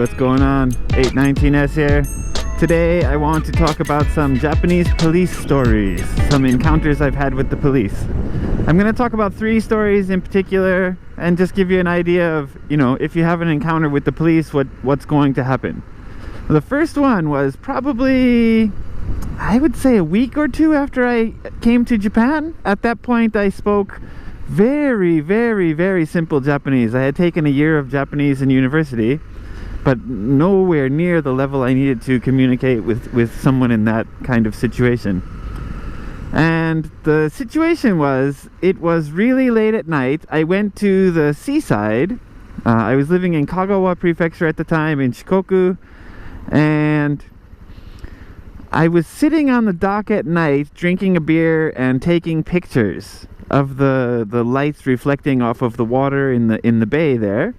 what's going on? 819S here. Today I want to talk about some Japanese police stories, some encounters I've had with the police. I'm going to talk about 3 stories in particular and just give you an idea of, if you have an encounter with the police, what's going to happen. The first one was probably, I would say, a week or 2 after I came to Japan. At that point I spoke very, very, very simple Japanese. I had taken a year of Japanese in university, but nowhere near the level I needed to communicate with someone in that kind of situation. And the situation was, it was really late at night. I went to the seaside. I was living in Kagawa Prefecture at the time, in Shikoku, and I was sitting on the dock at night drinking a beer and taking pictures of the lights reflecting off of the water in the bay there.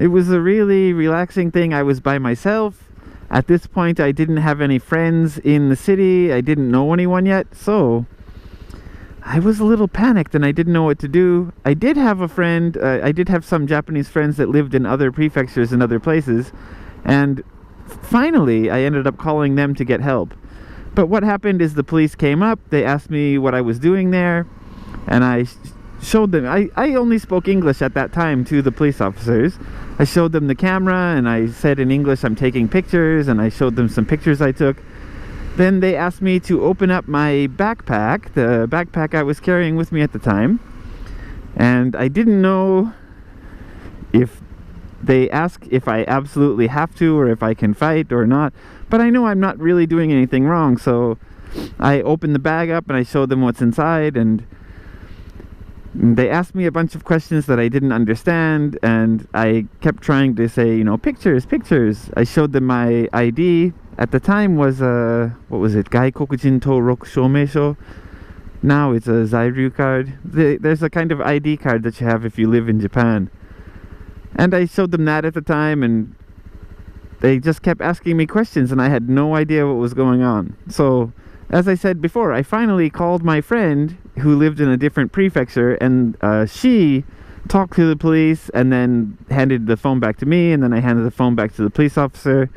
It was a really relaxing thing. I was by myself. At this point I didn't have any friends in the city. I didn't know anyone yet, so I was a little panicked and I didn't know what to do. I did have a friend, I did have some Japanese friends that lived in other prefectures and other places, and finally I ended up calling them to get help. But what happened is the police came up, they asked me what I was doing there, and I showed them. I only spoke English at that time to the police officers. I showed them the camera and I said in English, I'm taking pictures, and I showed them some pictures I took. Then they asked me to open up my backpack, the backpack I was carrying with me at the time, and I didn't know if they ask if I absolutely have to or if I can fight or not, but I know I'm not really doing anything wrong. So I opened the bag up and I showed them what's inside, and they asked me a bunch of questions that I didn't understand, and I kept trying to say, pictures, pictures. I showed them my ID. At the time was what was it? Gaikokujin Touroku Shomeisho. Now it's a Zairyu card. There's a kind of ID card that you have if you live in Japan. And I showed them that at the time, and they just kept asking me questions, and I had no idea what was going on. So, as I said before, I finally called my friend who lived in a different prefecture, and she talked to the police and then handed the phone back to me, and then I handed the phone back to the police officer.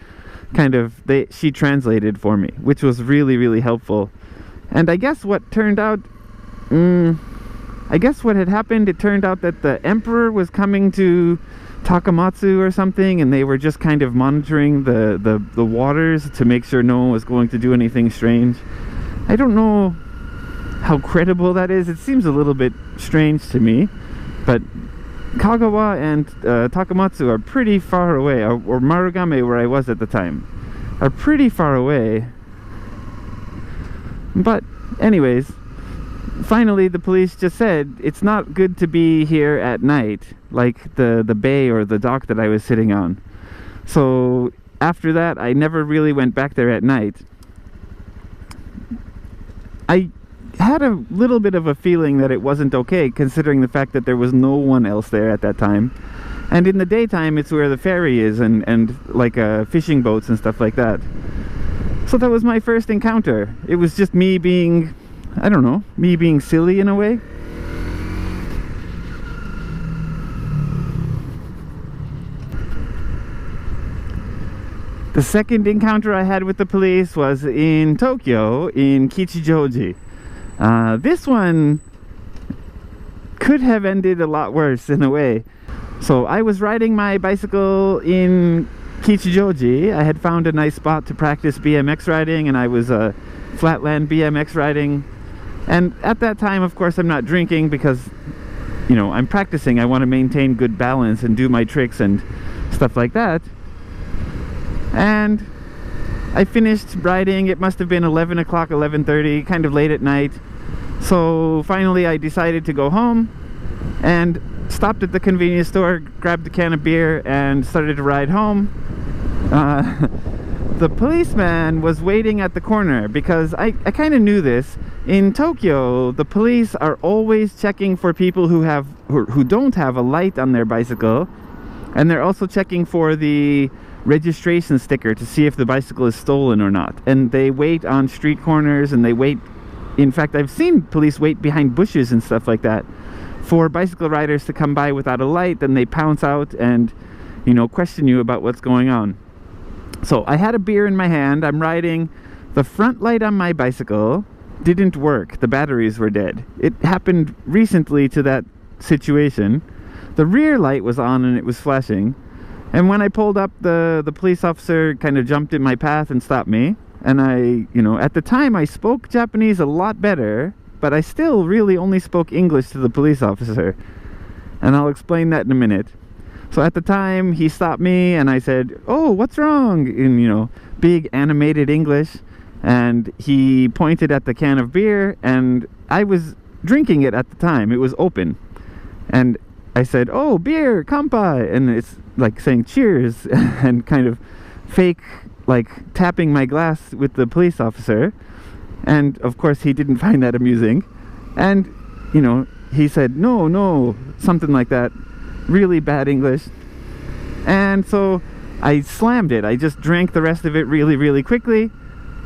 She translated for me, which was really, really helpful. And I guess what turned out, what had happened, it turned out that the emperor was coming to Takamatsu or something, and they were just kind of monitoring the waters to make sure no one was going to do anything strange. I don't know how credible that is. It seems a little bit strange to me, but Kagawa and Takamatsu are pretty far away, or Marugame, where I was at the time, are pretty far away. But anyways, finally the police just said it's not good to be here at night, like the bay or the dock that I was sitting on. So after that I never really went back there at night. I had a little bit of a feeling that it wasn't okay, considering the fact that there was no one else there at that time, and in the daytime it's where the ferry is and like fishing boats and stuff like that. So that was my first encounter. It was just me being, I don't know, me being silly in a way. The second encounter I had with the police was in Tokyo, in Kichijoji. This one could have ended a lot worse in a way. So I was riding my bicycle in Kichijoji. I had found a nice spot to practice BMX riding, and I was flatland BMX riding. And at that time, of course, I'm not drinking because, I'm practicing. I want to maintain good balance and do my tricks and stuff like that. And I finished riding. It must have been 11 o'clock, 11:30, kind of late at night. So finally I decided to go home and stopped at the convenience store, grabbed a can of beer, and started to ride home. The policeman was waiting at the corner because I kind of knew this. In Tokyo, the police are always checking for people who don't have a light on their bicycle, and they're also checking for the registration sticker to see if the bicycle is stolen or not. And they wait on street corners, and they wait, in fact I've seen police wait behind bushes and stuff like that for bicycle riders to come by without a light. Then they pounce out and you know, question you about what's going on. So I had a beer in my hand, I'm riding, the front light on my bicycle didn't work, the batteries were dead. It happened recently to that situation. The rear light was on and it was flashing, and when I pulled up, the police officer kind of jumped in my path and stopped me. And I, you know, at the time I spoke Japanese a lot better, but I still really only spoke English to the police officer, and I'll explain that in a minute. So at the time he stopped me and I said, "Oh, what's wrong?" in, you know, big animated English, and he pointed at the can of beer, and I was drinking it at the time, it was open, and I said, "Oh, beer, kampai," and it's like saying cheers and kind of fake like tapping my glass with the police officer. And of course he didn't find that amusing, and you know, he said no, something like that, really bad English. And so I slammed it. I just drank the rest of it really quickly,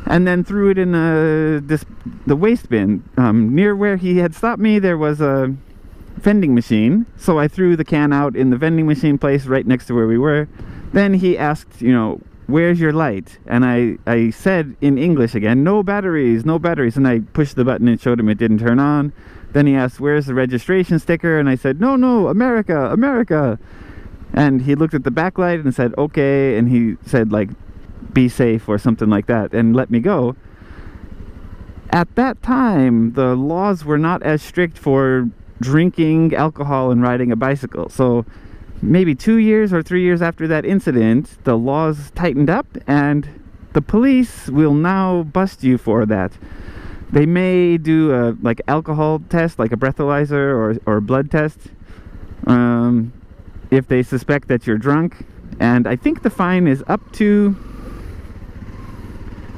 and then threw it in the waste bin. Near where he had stopped me there was a vending machine, so I threw the can out in the vending machine place right next to where we were. Then he asked, you know, "Where's your light?" And I said in English again, no batteries, and I pushed the button and showed him it didn't turn on. Then he asked, "Where's the registration sticker?" And I said, no, America. And he looked at the backlight and said, "Okay," and he said like, "Be safe," or something like that, and let me go. At that time, the laws were not as strict for drinking alcohol and riding a bicycle. So maybe 2 years or 3 years after that incident, the laws tightened up, and the police will now bust you for that. They may do a like alcohol test, like a breathalyzer or a blood test, if they suspect that you're drunk. And I think the fine is up to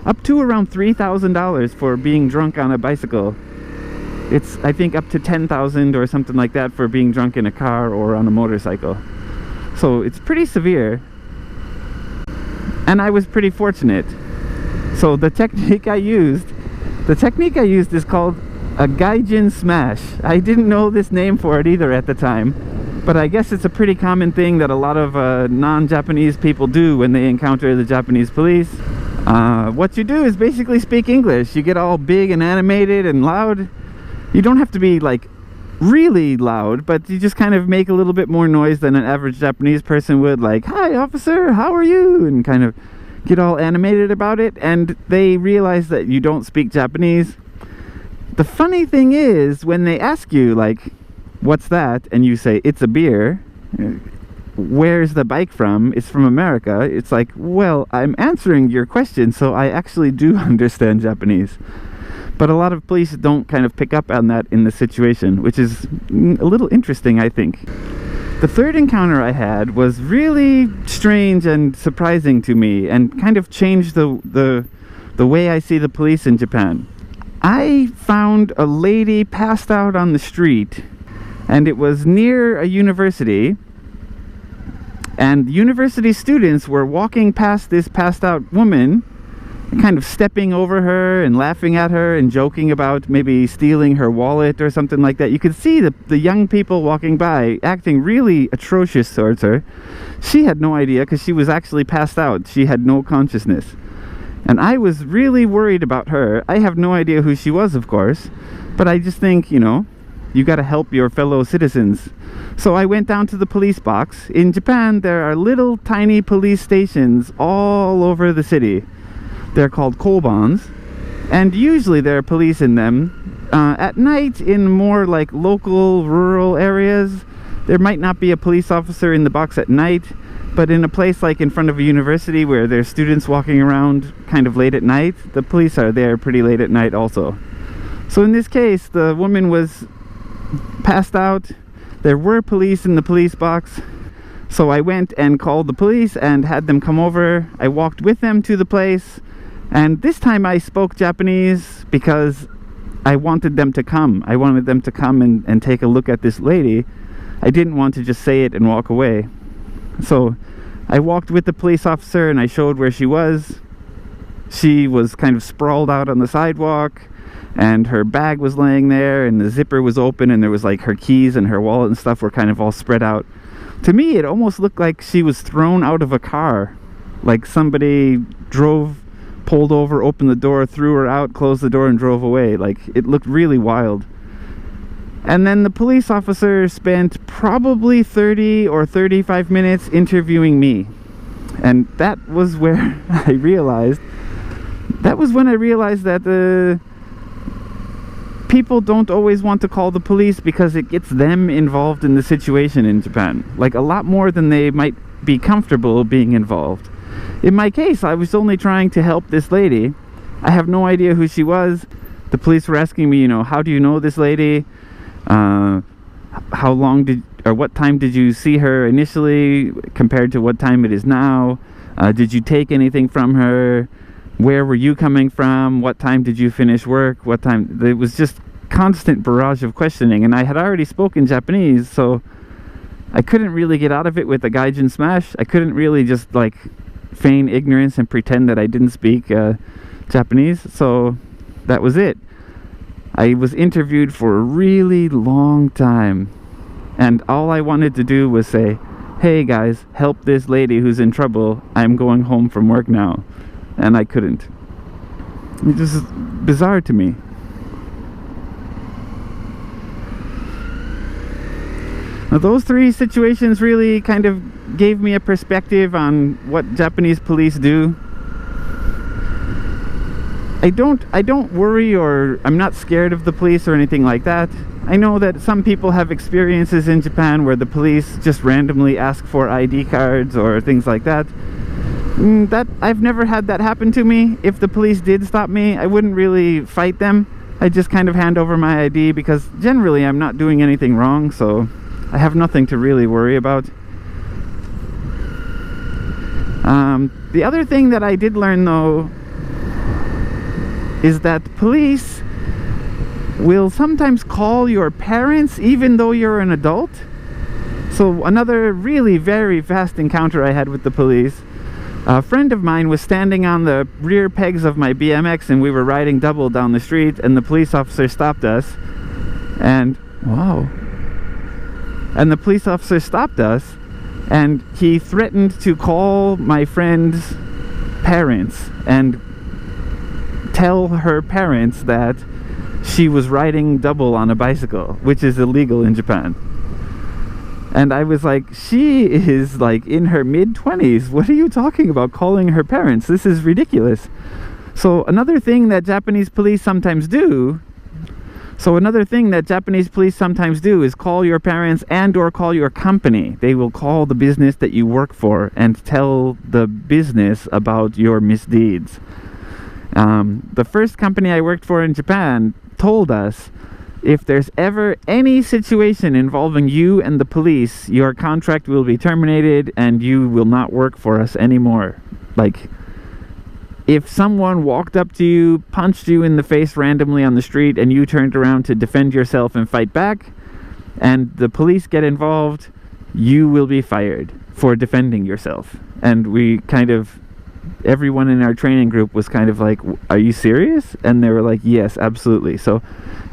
around $3,000 for being drunk on a bicycle. It's, I think, up to $10,000 or something like that for being drunk in a car or on a motorcycle. So it's pretty severe, and I was pretty fortunate. So the technique I used is called a gaijin smash. I didn't know this name for it either at the time, but I guess it's a pretty common thing that a lot of non-Japanese people do when they encounter the Japanese police. What you do is basically speak English. You get all big and animated and loud. You don't have to be like really loud, but you just kind of make a little bit more noise than an average Japanese person would, like, "Hi officer, how are you?" and kind of get all animated about it, and they realize that you don't speak Japanese. The funny thing is, when they ask you like, "What's that?" and you say, "It's a beer," "Where's the bike from?" "It's from America." It's like, well, I'm answering your question, so I actually do understand Japanese. But a lot of police don't kind of pick up on that in the situation, which is a little interesting, I think. The third encounter I had was really strange and surprising to me, and kind of changed the way I see the police in Japan. I found a lady passed out on the street, and it was near a university, and university students were walking past this passed out woman, kind of stepping over her and laughing at her and joking about maybe stealing her wallet or something like that. You could see the young people walking by acting really atrocious towards her. She had no idea, because she was actually passed out. She had no consciousness. And I was really worried about her. I have no idea who she was, of course, but I just think, you know, you got to help your fellow citizens. So I went down to the police box. In Japan, there are little tiny police stations all over the city. They're called kobans, and usually there are police in them. At night, in more like local rural areas, there might not be a police officer in the box at night, but in a place like in front of a university where there's students walking around kind of late at night, the police are there pretty late at night also. So in this case, the woman was passed out. There were police in the police box, so I went and called the police and had them come over. I walked with them to the place, and this time I spoke Japanese because I wanted them to come. I wanted them to come and take a look at this lady. I didn't want to just say it and walk away. So I walked with the police officer and I showed where she was. She was kind of sprawled out on the sidewalk. and her bag was laying there, and the zipper was open, and there was like her keys and her wallet and stuff were kind of all spread out. To me, it almost looked like she was thrown out of a car, like somebody pulled over, opened the door, threw her out, closed the door, and drove away. Like, it looked really wild. And then the police officer spent probably 30 or 35 minutes interviewing me. And that was where I realized, that the people don't always want to call the police because it gets them involved in the situation in Japan. Like, a lot more than they might be comfortable being involved. In my case, I was only trying to help this lady. I have no idea who she was. The police were asking me, how do you know this lady? What time did you see her initially compared to what time it is now? Did you take anything from her? Where were you coming from? What time did you finish work? What time? It was just constant barrage of questioning, and I had already spoken Japanese, so I couldn't really get out of it with a gaijin smash. I couldn't really just like feign ignorance and pretend that I didn't speak Japanese, so that was it. I was interviewed for a really long time, and all I wanted to do was say, hey guys, help this lady who's in trouble. I'm going home from work now. And I couldn't. It was bizarre to me. Now, those three situations really kind of gave me a perspective on what Japanese police do. I don't worry, or I'm not scared of the police or anything like that. I know that some people have experiences in Japan where the police just randomly ask for ID cards or things like that. I've never had that happen to me. If the police did stop me, I wouldn't really fight them. I just kind of hand over my ID because generally I'm not doing anything wrong, so I have nothing to really worry about. The other thing that I did learn though is that police will sometimes call your parents even though you're an adult. So another really very fast encounter I had with the police. A friend of mine was standing on the rear pegs of my BMX, and we were riding double down the street, and the police officer stopped us. And the police officer stopped us, and he threatened to call my friend's parents and tell her parents that she was riding double on a bicycle, which is illegal in Japan. And I was like, she is like in her mid-20s. What are you talking about calling her parents? This is ridiculous. So another thing that Japanese police sometimes do is call your parents and or call your company. They will call the business that you work for and tell the business about your misdeeds. The first company I worked for in Japan told us, if there's ever any situation involving you and the police, your contract will be terminated and you will not work for us anymore. Like, if someone walked up to you, punched you in the face randomly on the street, and you turned around to defend yourself and fight back, and the police get involved, you will be fired for defending yourself. And everyone in our training group was kind of like, are you serious? And they were like, yes, absolutely. So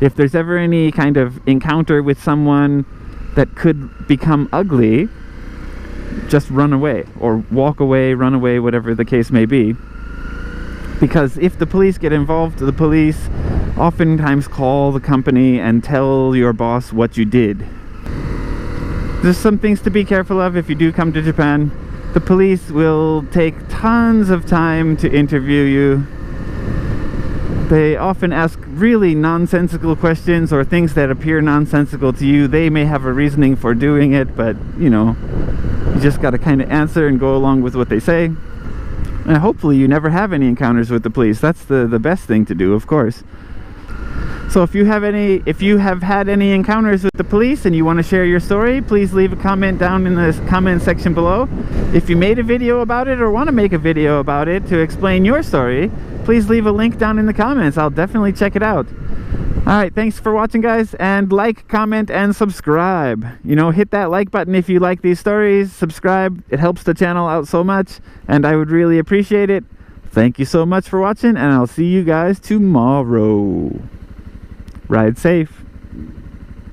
if there's ever any kind of encounter with someone that could become ugly, just run away, or walk away, run away, whatever the case may be. Because if the police get involved, the police oftentimes call the company and tell your boss what you did. There's some things to be careful of if you do come to Japan. The police will take tons of time to interview you. They often ask really nonsensical questions or things that appear nonsensical to you. They may have a reasoning for doing it, but you just got to kind of answer and go along with what they say. And hopefully you never have any encounters with the police. That's the best thing to do, of course. So if you have had any encounters with the police and you want to share your story, please leave a comment down in the comment section below. If you made a video about it or want to make a video about it to explain your story, please leave a link down in the comments. I'll definitely check it out. Alright, thanks for watching, guys, and like, comment, and subscribe. Hit that like button if you like these stories. Subscribe. It helps the channel out so much, and I would really appreciate it. Thank you so much for watching, and I'll see you guys tomorrow. Ride safe.